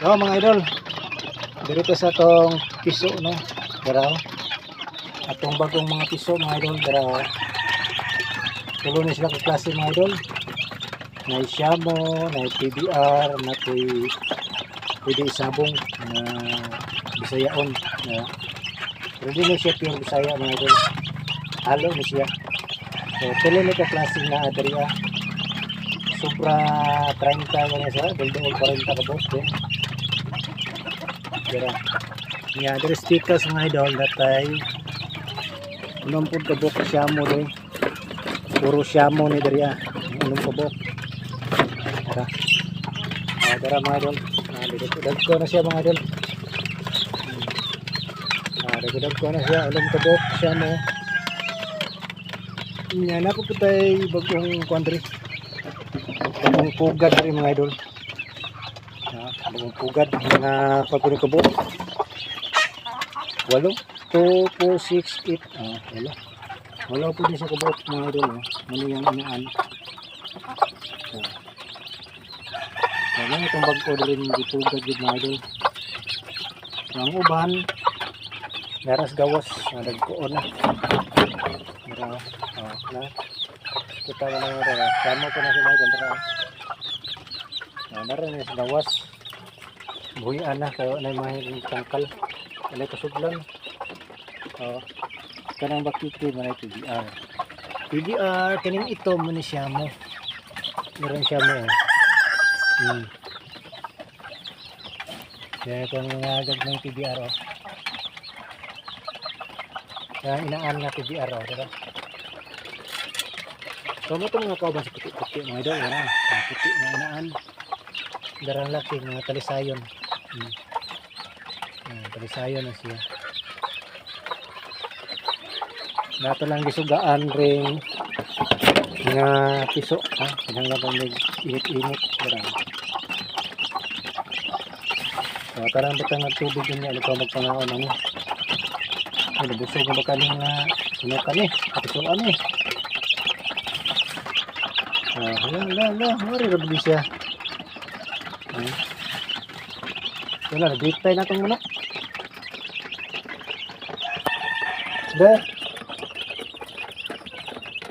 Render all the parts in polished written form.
Oh, mga idol, dito sa tong piso, no? Daraw. Atong bagong mga piso, mga idol, daraw. Tulo na sila ka klase, mga idol. May Xiamo, may PBR, na pwede isabong na Bisayaon. Na, pero di na siya pure Bisaya, mga idol. Halo na siya. So, tulo na ka klase na adria. Sobra 30 na siya, duldo 40 ka boss din. Dira. Yeah, there is stickers, mga idol, datay unong po kabok Xiamo doy. Puro Xiamo ni diriya. Unong kabok. Dara. Dara, mga idol. Dagdag ko na siya, mga idol. Dagdag ko na siya, unong kabok Xiamo. Yan ako po tayo bagong country. Bagong pugad rin, mga idol. Bagong pugad mga pagpunong kabok. 8, 2, 4, 6, 8. Wala po din sa kabok, mga idol. Ano yung inaan. Kaya itong bag ko rin dipugad yun, mga idol. Ang uban garas gawas nagkoon na. Na kita na lang ito. Kamo ko na sila ito. Narin sa gawas buhian na kayo na yung tangkal. Alay kasuglan. Kanang bakiti manay PBR. PBR kaning ito mo ni Xiamo. Meron Xiamo. Kaya ito ang mga gagmang PBR. Kaya inaan nga PBR. Diba? So mo itong mga kauban sa puti-puti, mga idol. Puti na inaan. Darang laki mga talisayon. Talisayon na siya. Dato lang gisugaan ring nga piso, pinangga pa may init-init. So karang batang tubig niya ano pa magpangaon ano. Ano busog na ba kaning ano kani? Pisuan ni. Hala, mari ra bili siya. Wala, bitay na itong manok. Dah.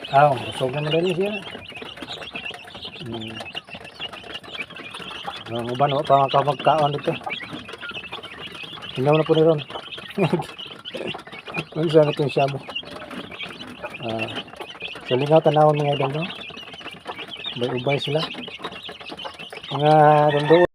Busog na nila siya. Ang uban, pa magkaon dito. Hinaw na po ni Ron. Ano saan ito yung Xiamo? Sa lingaw tanawon mga idol, no? Ubay sila. Mga rondo.